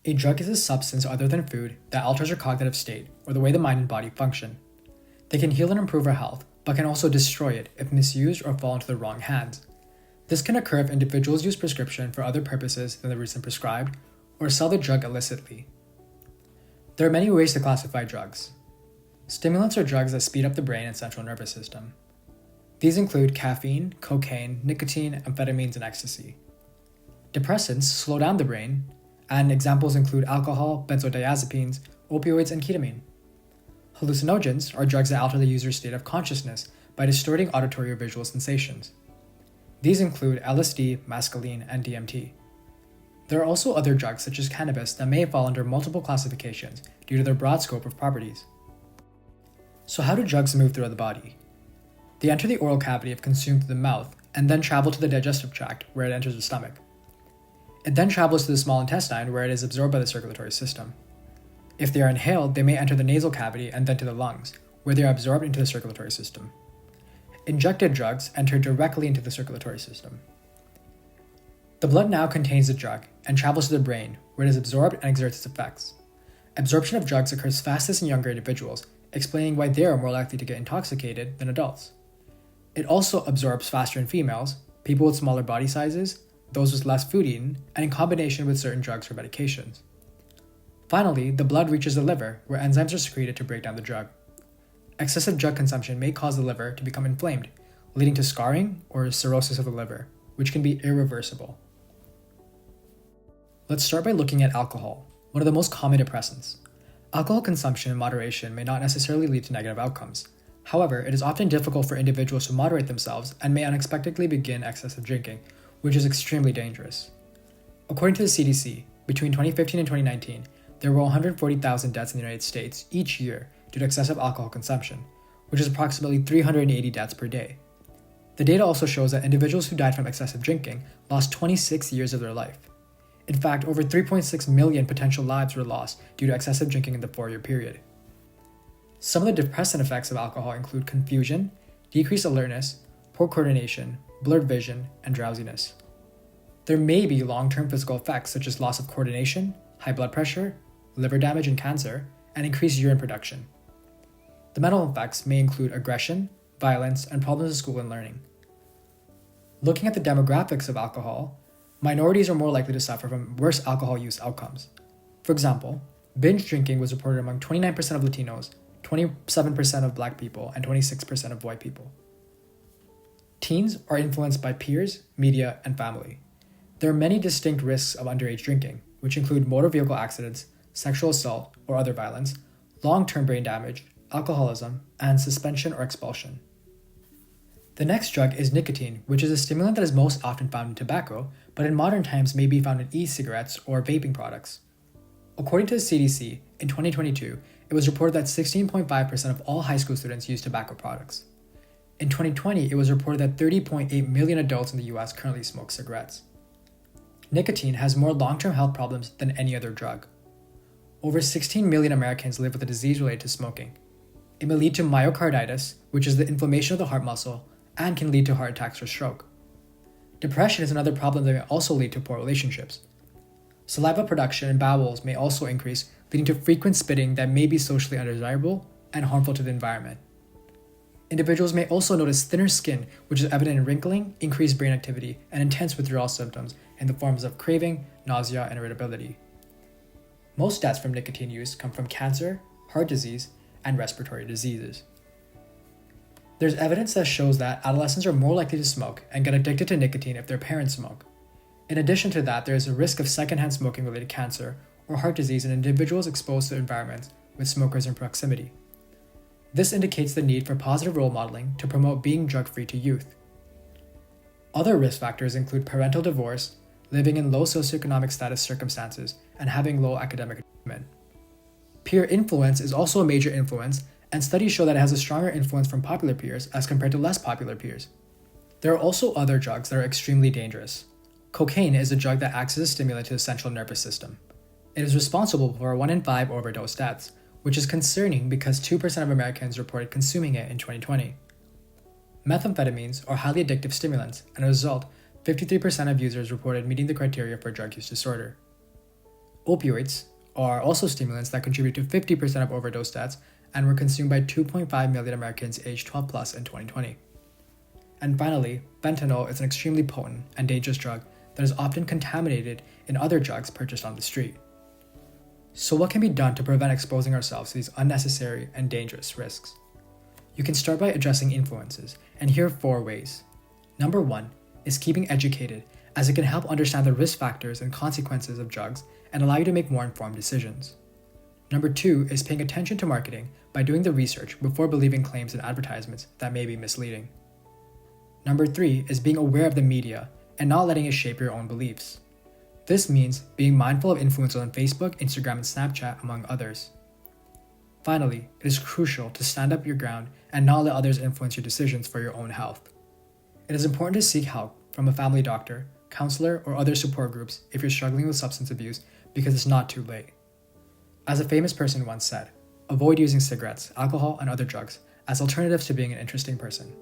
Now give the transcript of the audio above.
A drug is a substance other than food that alters our cognitive state or the way the mind and body function. They can heal and improve our health, but can also destroy it if misused or fall into the wrong hands. This can occur if individuals use prescription for other purposes than the reason prescribed, or sell the drug illicitly. There are many ways to classify drugs. Stimulants are drugs that speed up the brain and central nervous system. These include caffeine, cocaine, nicotine, amphetamines, and ecstasy. Depressants slow down the brain, and examples include alcohol, benzodiazepines, opioids, and ketamine. Hallucinogens are drugs that alter the user's state of consciousness by distorting auditory or visual sensations. These include LSD, mescaline, and DMT. There are also other drugs such as cannabis that may fall under multiple classifications due to their broad scope of properties. So how do drugs move throughout the body? They enter the oral cavity if consumed through the mouth and then travel to the digestive tract where it enters the stomach. It then travels to the small intestine where it is absorbed by the circulatory system. If they are inhaled, they may enter the nasal cavity and then to the lungs, where they are absorbed into the circulatory system. Injected drugs enter directly into the circulatory system. The blood now contains the drug and travels to the brain, where it is absorbed and exerts its effects. Absorption of drugs occurs fastest in younger individuals, explaining why they are more likely to get intoxicated than adults. It also absorbs faster in females, people with smaller body sizes, those with less food eaten, and in combination with certain drugs or medications. Finally, the blood reaches the liver, where enzymes are secreted to break down the drug. Excessive drug consumption may cause the liver to become inflamed, leading to scarring or cirrhosis of the liver, which can be irreversible. Let's start by looking at alcohol, one of the most common depressants. Alcohol consumption in moderation may not necessarily lead to negative outcomes. However, it is often difficult for individuals to moderate themselves and may unexpectedly begin excessive drinking, which is extremely dangerous. According to the CDC, between 2015 and 2019, there were 140,000 deaths in the United States each year due to excessive alcohol consumption, which is approximately 380 deaths per day. The data also shows that individuals who died from excessive drinking lost 26 years of their life. In fact, over 3.6 million potential lives were lost due to excessive drinking in the 4-year period. Some of the depressant effects of alcohol include confusion, decreased alertness, poor coordination, blurred vision, and drowsiness. There may be long-term physical effects such as loss of coordination, high blood pressure, liver damage and cancer, and increased urine production. The mental effects may include aggression, violence, and problems in school and learning. Looking at the demographics of alcohol, minorities are more likely to suffer from worse alcohol use outcomes. For example, binge drinking was reported among 29% of Latinos, 27% of Black people, and 26% of white people. Teens are influenced by peers, media, and family. There are many distinct risks of underage drinking, which include motor vehicle accidents, sexual assault or other violence, long-term brain damage, alcoholism, and suspension or expulsion. The next drug is nicotine, which is a stimulant that is most often found in tobacco, but in modern times may be found in e-cigarettes or vaping products. According to the CDC, in 2022, it was reported that 16.5% of all high school students use tobacco products. In 2020, it was reported that 30.8 million adults in the US currently smoke cigarettes. Nicotine has more long-term health problems than any other drug. Over 16 million Americans live with a disease related to smoking. It may lead to myocarditis, which is the inflammation of the heart muscle, and can lead to heart attacks or stroke. Depression is another problem that may also lead to poor relationships. Saliva production in bowels may also increase, leading to frequent spitting that may be socially undesirable and harmful to the environment. Individuals may also notice thinner skin, which is evident in wrinkling, increased brain activity, and intense withdrawal symptoms in the forms of craving, nausea, and irritability. Most deaths from nicotine use come from cancer, heart disease, and respiratory diseases. There's evidence that shows that adolescents are more likely to smoke and get addicted to nicotine if their parents smoke. In addition to that, there is a risk of secondhand smoking-related cancer or heart disease in individuals exposed to environments with smokers in proximity. This indicates the need for positive role modeling to promote being drug-free to youth. Other risk factors include parental divorce, living in low socioeconomic status circumstances, and having low academic achievement. Peer influence is also a major influence, and studies show that it has a stronger influence from popular peers as compared to less popular peers. There are also other drugs that are extremely dangerous. Cocaine is a drug that acts as a stimulant to the central nervous system. It is responsible for 1 in 5 overdose deaths, which is concerning because 2% of Americans reported consuming it in 2020. Methamphetamines are highly addictive stimulants, and as a result, 53% of users reported meeting the criteria for drug use disorder. Opioids are also stimulants that contribute to 50% of overdose deaths and were consumed by 2.5 million Americans aged 12 plus in 2020. And finally, fentanyl is an extremely potent and dangerous drug that is often contaminated in other drugs purchased on the street. So what can be done to prevent exposing ourselves to these unnecessary and dangerous risks? You can start by addressing influences, and here are 4 ways. Number 1 is keeping educated, as it can help understand the risk factors and consequences of drugs and allow you to make more informed decisions. Number 2 is paying attention to marketing by doing the research before believing claims and advertisements that may be misleading. Number 3 is being aware of the media and not letting it shape your own beliefs. This means being mindful of influencers on Facebook, Instagram, and Snapchat, among others. Finally, it is crucial to stand up your ground and not let others influence your decisions for your own health. It is important to seek help from a family doctor, counselor, or other support groups if you're struggling with substance abuse, because it's not too late. As a famous person once said, avoid using cigarettes, alcohol, and other drugs as alternatives to being an interesting person.